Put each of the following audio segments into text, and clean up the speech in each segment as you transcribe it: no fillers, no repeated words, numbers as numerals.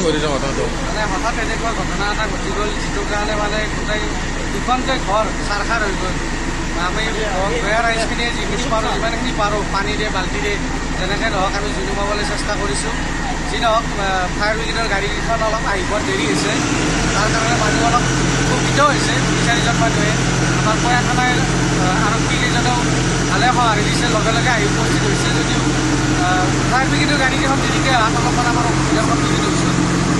ঘটিছে ঘটনাটো? মানে হঠাৎ এনেকুৱা ঘটনা এটা ঘটি গ'ল, যিটোৰ কাৰণে মানে গোটেই দুখনকে ঘৰ চাৰখাৰ হৈ গ'ল। আমি বেয়া ৰাইজখিনিয়ে যিখিনি পাৰোঁ যিমানখিনি পাৰোঁ পানীৰে বাল্টিৰে যেনেকৈ নহওক আমি জুই নুমাবলৈ চেষ্টা কৰিছোঁ। যি নহওক ফায়াৰ ব্ৰিগেডৰ গাড়ীকেইখন অলপ আহিব দেৰি হৈছে, তাৰ কাৰণে মানুহ অলপ উপকৃত হৈছে। 2-4জন মানুহে আমাৰ কয়া থানাৰ আৰক্ষীকেইজনেও ভালে সঁহাৰি দিছে, লগে লগে আহি উপস্থিত হৈছে যদিও ফায়াৰ ব্ৰিগেডৰ গাড়ীকেইখন দেৰিকৈ অহাত অলপমান আমাৰ অসুবিধাৰ সন্মুখীন হৈছোঁ।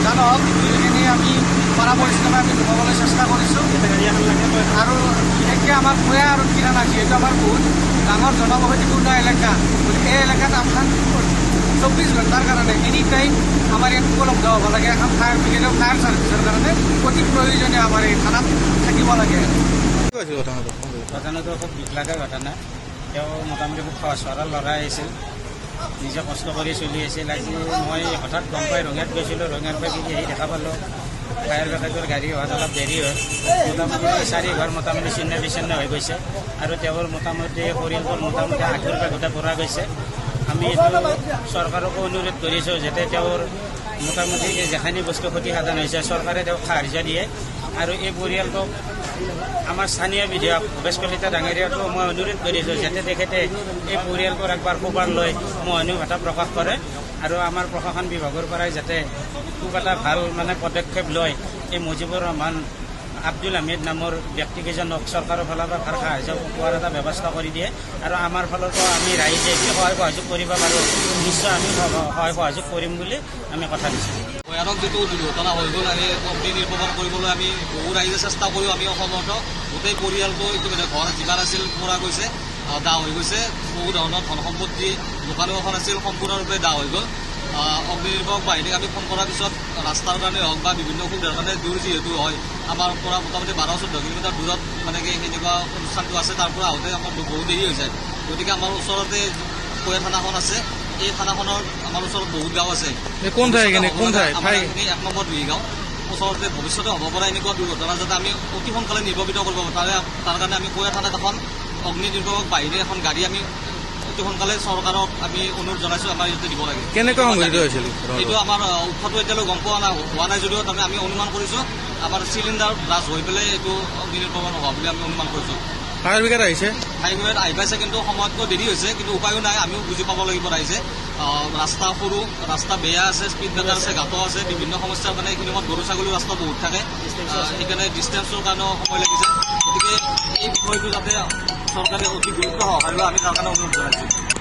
যা নহওক এইখিনি আমি পৰা পৰিশ্ৰমে আমি নুমাবলৈ চেষ্টা কৰিছোঁ। আৰু বিশেষকৈ আমাৰ কয়া আৰু কিৰাণা যিহেতু আমাৰ বহুত ডাঙৰ জনবসতিপূৰ্ণ এলেকা, গতিকে এই এলেকাত আপোনাৰ 24 ঘণ্টাৰ কাৰণে এনি টাইম আমাৰ ইয়াত উপলব্ধ হ'ব লাগে। এখন ফায়াৰ ব্ৰিগেডৰ ফায়াৰ ছাৰ্ভিচৰ কাৰণে অতি প্ৰয়োজনীয় আমাৰ এই থানাত থাকিব লাগে। ঘটনাটো খুব দুখ লগা ঘটনা। তেওঁ মোটামুটি খুব সহজ সৰল ল'ৰা আহিছিল, নিজে কষ্ট কৰি চলি আছিল। আজি মই হঠাৎ গম পাই ৰঙিয়াত গৈছিলোঁ, ৰঙিয়াৰ পৰা কিনি আহি দেখা পালোঁ ফায়াৰ ব্ৰিগেডৰ গাড়ী হোৱাত অলপ দেৰি হয়। মোটামুটি 4 ঘৰ মোটামুটি ছিন্ন বিচ্ছিন্ন হৈ গৈছে আৰু তেওঁৰ মোটামুটি পৰিয়ালবোৰ মোটামুটি 8 পৰা গোটেই পৰা গৈছে। আমি এইটো চৰকাৰকো অনুৰোধ কৰিছোঁ যাতে তেওঁৰ মোটামুটি যেখানি বস্তু ক্ষতিসাধন হৈছে চৰকাৰে তেওঁক সাহায্য দিয়ে। আৰু এই পৰিয়ালটোক আমাৰ স্থানীয় বিধায়ক ভূপেশ কলিতা ডাঙৰীয়াকো মই অনুৰোধ কৰিছোঁ যাতে তেখেতে এই পৰিয়ালটোৰ একবাৰ খবৰ লৈ সহানুভূতি প্ৰকাশ কৰে আৰু আমাৰ প্ৰশাসন বিভাগৰ পৰাই যাতে খুব এটা ভাল পদক্ষেপ লয়। এই মুজিবুৰ ৰহমান আব্দুল হামিদ নামৰ ব্যক্তিকেইজনক চৰকাৰৰ ফালৰ পৰা ভাল সাহায্য পোৱাৰ এটা ব্যৱস্থা কৰি দিয়ে আৰু আমাৰ ফালৰ পৰা আমি ৰাইজে যি সহায় সহযোগ কৰিব পাৰোঁ নিশ্চয় আমি সহায় সহযোগ কৰিম বুলি আমি কথা দিছোঁ। ভয়ানক যিটো দুৰ্ঘটনা হৈ গ'ল, আমি অগ্নি নিৰ্বাপন কৰিবলৈ আমি বহু ৰাইজে চেষ্টা কৰিও আমি অসমৰ্থ। গোটেই পৰিয়ালটো ইতিমধ্যে ঘৰ যিমান আছিল পৰা গৈছে, দাহ হৈ গৈছে। বহু ধৰণৰ ধন সম্পত্তি দোকানো এখন আছিল, সম্পূৰ্ণৰূপে দাহ হৈ গ'ল। অগ্নি নিৰ্বাপক বাহিনীক আমি ফোন কৰাৰ পিছত ৰাস্তাৰ কাৰণে হওক বা বিভিন্ন অসুবিধাৰ কাৰণে দূৰ যিহেতু হয়, আমাৰ পৰা মোটামুটি 12-14 কিলোমিটাৰ দূৰত সেনেকুৱা অনুষ্ঠানটো আছে, তাৰ পৰা আহোঁতে আমাৰ বহু দেৰি হৈ যায়। গতিকে আমাৰ ওচৰতে কয়া থানাখন আছে, এই থানাখনৰ আমাৰ ওচৰত বহুত গাঁও আছে। কোন ঠাই? 1 নম্বৰ 2 গাঁও ওচৰতে ভৱিষ্যতে হ'ব পৰা এনেকুৱা দুৰ্ঘটনা যাতে আমি অতি সোনকালে নিৰ্বাপিত কৰিব পাৰোঁ, তাৰ কাৰণে আমি কয়া থানাত এখন অগ্নি নিৰ্বাপক বাহিনীৰ এখন গাড়ী আমি অতি সোনকালে চৰকাৰক আমি অনুৰোধ জনাইছোঁ আমাৰ ইয়াতে দিব লাগে। কেনেকৈ সংঘটিত হৈছিল এইটো আমাৰ উৎসটো এতিয়ালৈ গম পোৱা হোৱা নাই যদিও তাৰমানে আমি অনুমান কৰিছোঁ আমাৰ চিলিণ্ডাৰ ব্লাষ্ট হৈ পেলাই এইটো অগ্নি নিৰ্বাপন হোৱা বুলি আমি অনুমান কৰিছোঁ। ফায়াৰ ব্ৰিগেড আহিছে? ফায়াৰ ব্ৰিগেড আহি পাইছে, কিন্তু সময়তকৈ দেৰি হৈছে, কিন্তু উপায়ো নাই। আমিও বুজি পাব লাগিব ৰাইজে ৰাস্তা সৰু, ৰাস্তা বেয়া আছে, স্পীড ব্ৰেকাৰ আছে, গাঁতো আছে, বিভিন্ন সমস্যাৰ কাৰণে এইখিনি সময়ত গৰু ছাগলীৰ ৰাস্তা বহুত থাকে, সেইকাৰণে ডিষ্টেঞ্চৰ কাৰণেও সময় লাগিছে। গতিকে এই বিষয়টো যাতে চৰকাৰে অতি গুৰুত্ব সহকাৰে আমি তাৰ কাৰণে অনুৰোধ জনাইছোঁ।